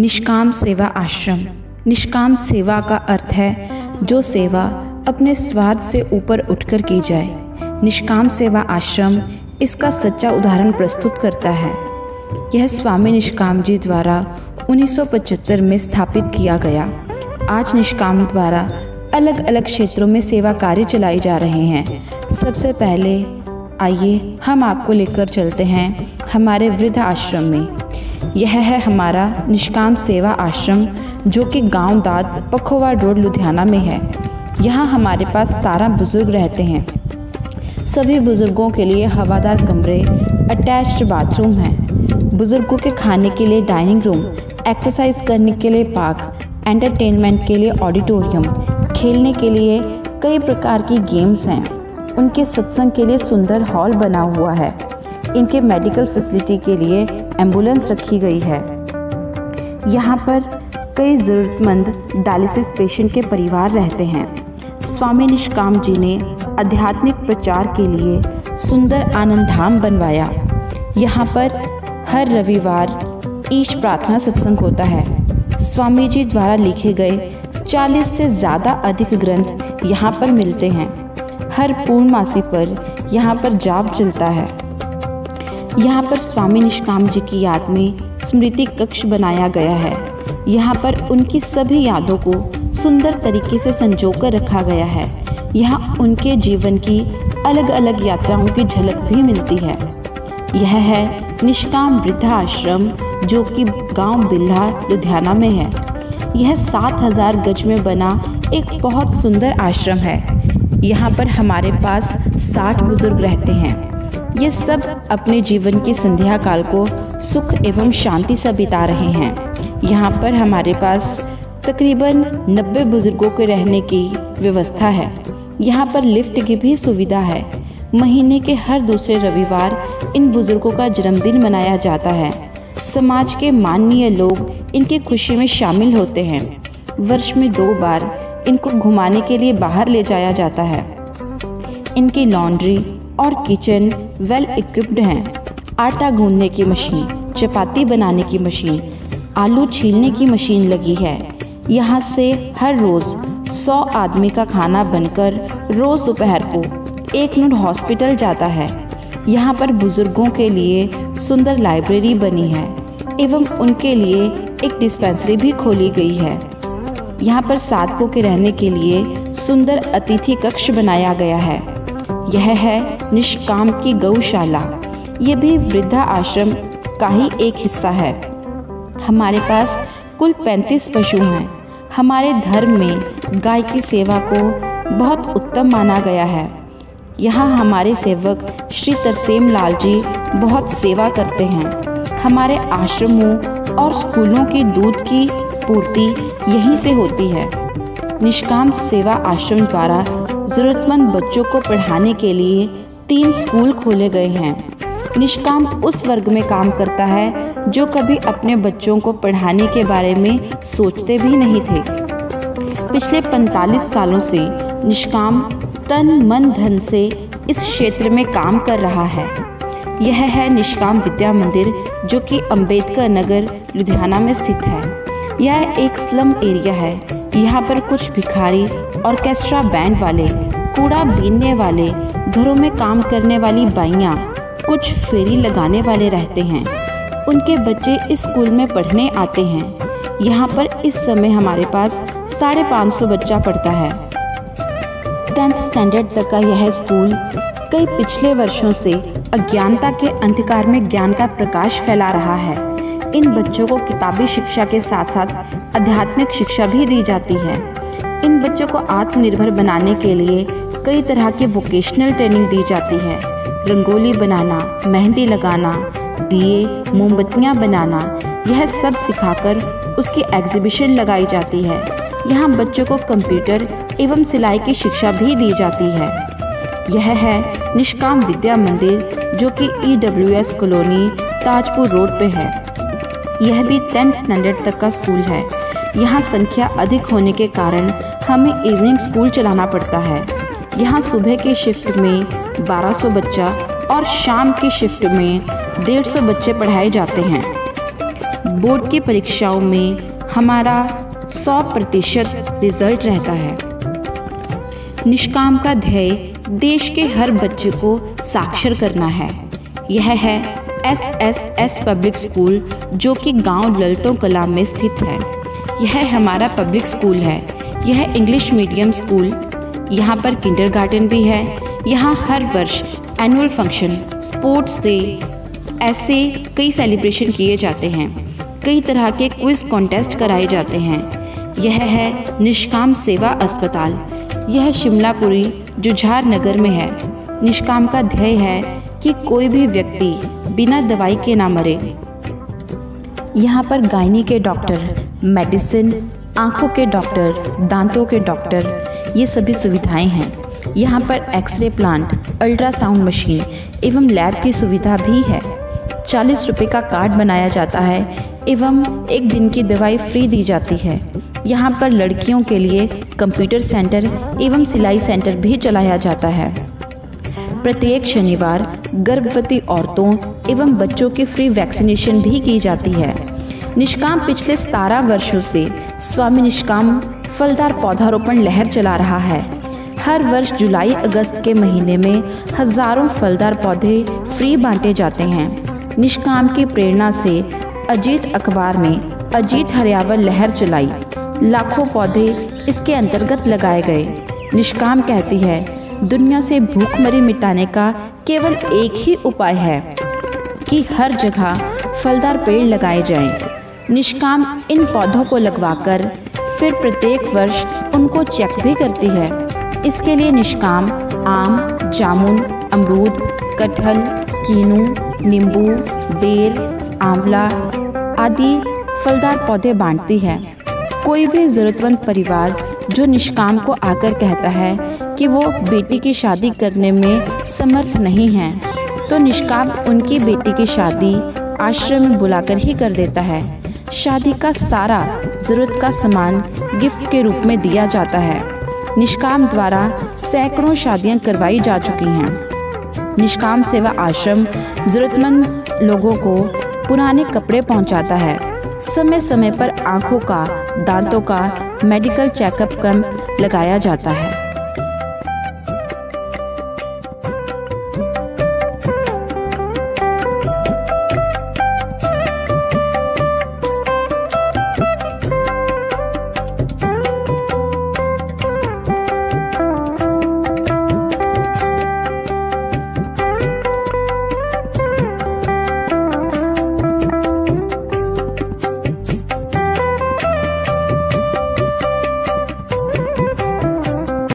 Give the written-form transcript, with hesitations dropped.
निष्काम सेवा आश्रम। निष्काम सेवा का अर्थ है जो सेवा अपने स्वार्थ से ऊपर उठकर की जाए। निष्काम सेवा आश्रम इसका सच्चा उदाहरण प्रस्तुत करता है। यह स्वामी निष्काम जी द्वारा 1975 में स्थापित किया गया। आज निष्काम द्वारा अलग अलग क्षेत्रों में सेवा कार्य चलाए जा रहे हैं। सबसे पहले आइए हम आपको लेकर चलते हैं हमारे वृद्ध आश्रम में। यह है हमारा निष्काम सेवा आश्रम जो कि गांव दाद पखोवा रोड लुधियाना में है। यहाँ हमारे पास 13 बुजुर्ग रहते हैं। सभी बुजुर्गों के लिए हवादार कमरे, अटैच्ड बाथरूम हैं। बुजुर्गों के खाने के लिए डाइनिंग रूम, एक्सरसाइज करने के लिए पार्क, एंटरटेनमेंट के लिए ऑडिटोरियम, खेलने के लिए कई प्रकार की गेम्स हैं। उनके सत्संग के लिए सुंदर हॉल बना हुआ है। इनके मेडिकल फैसिलिटी के लिए एम्बुलेंस रखी गई है। यहाँ पर कई ज़रूरतमंद डायलिसिस पेशेंट के परिवार रहते हैं। स्वामी निष्काम जी ने आध्यात्मिक प्रचार के लिए सुंदर आनंद धाम बनवाया। यहाँ पर हर रविवार ईश प्रार्थना सत्संग होता है। स्वामी जी द्वारा लिखे गए 40 से ज़्यादा अधिक ग्रंथ यहाँ पर मिलते हैं। हर पूर्णमासी पर यहाँ पर जाप चलता है। यहाँ पर स्वामी निष्काम जी की याद में स्मृति कक्ष बनाया गया है। यहाँ पर उनकी सभी यादों को सुंदर तरीके से संजोकर रखा गया है। यहाँ उनके जीवन की अलग अलग यात्राओं की झलक भी मिलती है। यह है निष्काम वृद्धाश्रम जो कि गांव बिल्हा लुधियाना में है। यह 7000 गज में बना एक बहुत सुंदर आश्रम है। यहाँ पर हमारे पास 60 बुजुर्ग रहते हैं। ये सब अपने जीवन की संध्या काल को सुख एवं शांति से बिता रहे हैं। यहाँ पर हमारे पास तकरीबन 90 बुजुर्गों के रहने की व्यवस्था है। यहाँ पर लिफ्ट की भी सुविधा है। महीने के हर दूसरे रविवार इन बुजुर्गों का जन्मदिन मनाया जाता है। समाज के माननीय लोग इनकी खुशी में शामिल होते हैं। वर्ष में 2 बार इनको घुमाने के लिए बाहर ले जाया जाता है। इनकी लॉन्ड्री और किचन वेल इक्विप्ड हैं। आटा गूंदने की मशीन, चपाती बनाने की मशीन, आलू छीलने की मशीन लगी है। यहाँ से हर रोज़ 100 आदमी का खाना बनकर रोज़ दोपहर को 1 यूनिट हॉस्पिटल जाता है। यहाँ पर बुजुर्गों के लिए सुंदर लाइब्रेरी बनी है एवं उनके लिए एक डिस्पेंसरी भी खोली गई है। यहाँ पर साधकों के रहने के लिए सुंदर अतिथि कक्ष बनाया गया है। यह है निष्काम की गौशाला। ये भी वृद्धा आश्रम का ही एक हिस्सा है। हमारे पास कुल 35 पशु हैं। हमारे धर्म में गाय की सेवा को बहुत उत्तम माना गया है। यहाँ हमारे सेवक श्री तरसेम लाल जी बहुत सेवा करते हैं। हमारे आश्रमों और स्कूलों की दूध की पूर्ति यहीं से होती है। निष्काम सेवा आश्रम द्वारा ज़रूरतमंद बच्चों को पढ़ाने के लिए 3 स्कूल खोले गए हैं। निष्काम उस वर्ग में काम करता है जो कभी अपने बच्चों को पढ़ाने के बारे में सोचते भी नहीं थे। पिछले 45 सालों से निष्काम तन मन धन से इस क्षेत्र में काम कर रहा है। यह है निष्काम विद्या मंदिर जो कि अंबेडकर नगर लुधियाना में स्थित है। यह एक स्लम एरिया है। यहाँ पर कुछ भिखारी, ऑर्केस्ट्रा बैंड वाले, कूड़ा बीनने वाले, घरों में काम करने वाली बाइयाँ, कुछ फेरी लगाने वाले रहते हैं। उनके बच्चे इस स्कूल में पढ़ने आते हैं। यहाँ पर इस समय हमारे पास 550 बच्चा पढ़ता है। 10th स्टैंडर्ड तक का यह स्कूल कई पिछले वर्षों से अज्ञानता के अंधकार में ज्ञान का प्रकाश फैला रहा है। इन बच्चों को किताबी शिक्षा के साथ साथ आध्यात्मिक शिक्षा भी दी जाती है। इन बच्चों को आत्मनिर्भर बनाने के लिए कई तरह की वोकेशनल ट्रेनिंग दी जाती है। रंगोली बनाना, मेहंदी लगाना, दिए, मोमबत्तियाँ बनाना, यह सब सिखाकर उसकी एग्जीबिशन लगाई जाती है। यहाँ बच्चों को कंप्यूटर एवं सिलाई की शिक्षा भी दी जाती है। यह है निष्काम विद्या मंदिर जो कि EWS कॉलोनी ताजपुर रोड पे है। यह भी 10th स्टैंडर्ड तक का स्कूल है। यहाँ संख्या अधिक होने के कारण हमें इवनिंग स्कूल चलाना पड़ता है। यहाँ सुबह की शिफ्ट में 1200 बच्चा और शाम की शिफ्ट में 150 बच्चे पढ़ाए जाते हैं। बोर्ड की परीक्षाओं में हमारा 100% रिजल्ट रहता है। निष्काम का ध्येय देश के हर बच्चे को साक्षर करना है। यह है SSS पब्लिक स्कूल, जो कि गांव ललटों कला में स्थित है। यह हमारा पब्लिक स्कूल है। यह इंग्लिश मीडियम स्कूल, यहाँ पर किंडरगार्टन भी है। यहाँ हर वर्ष एनुअल फंक्शन, स्पोर्ट्स डे, ऐसे कई सेलिब्रेशन किए जाते हैं। कई तरह के क्विज कॉन्टेस्ट कराए जाते हैं। यह है निष्काम सेवा अस्पताल। यह शिमलापुरी जुझार नगर में है। निष्काम का ध्येय है कि कोई भी व्यक्ति बिना दवाई के ना मरे। यहाँ पर गायनी के डॉक्टर, मेडिसिन, आँखों के डॉक्टर, दांतों के डॉक्टर, ये सभी सुविधाएं हैं। यहाँ पर एक्सरे प्लांट, अल्ट्रासाउंड मशीन एवं लैब की सुविधा भी है। 40 रुपये का कार्ड बनाया जाता है एवं 1 दिन की दवाई फ्री दी जाती है। यहाँ पर लड़कियों के लिए कंप्यूटर सेंटर एवं सिलाई सेंटर भी चलाया जाता है। प्रत्येक शनिवार गर्भवती औरतों एवं बच्चों की फ्री वैक्सीनेशन भी की जाती है। निष्काम पिछले 17 वर्षों से स्वामी निष्काम फलदार पौधारोपण लहर चला रहा है। हर वर्ष जुलाई अगस्त के महीने में हजारों फलदार पौधे फ्री बांटे जाते हैं। निष्काम की प्रेरणा से अजीत अखबार ने अजीत हरियावल लहर चलाई। लाखों पौधे इसके अंतर्गत लगाए गए। निष्काम कहती है, दुनिया से भूखमरी मिटाने का केवल एक ही उपाय है कि हर जगह फलदार पेड़ लगाए जाएं। निष्काम इन पौधों को लगवाकर फिर प्रत्येक वर्ष उनको चेक भी करती है। इसके लिए निष्काम आम, जामुन, अमरूद, कटहल, कीनू, नींबू, बेर, आंवला आदि फलदार पौधे बांटती है। कोई भी ज़रूरतमंद परिवार जो निष्काम को आकर कहता है कि वो बेटी की शादी करने में समर्थ नहीं है, तो निष्काम उनकी बेटी की शादी आश्रम में बुलाकर ही कर देता है। शादी का सारा ज़रूरत का सामान गिफ्ट के रूप में दिया जाता है। निष्काम द्वारा सैकड़ों शादियां करवाई जा चुकी हैं। निष्काम सेवा आश्रम ज़रूरतमंद लोगों को पुराने कपड़े पहुंचाता है। समय समय पर आँखों का, दांतों का मेडिकल चेकअप कैंप लगाया जाता है।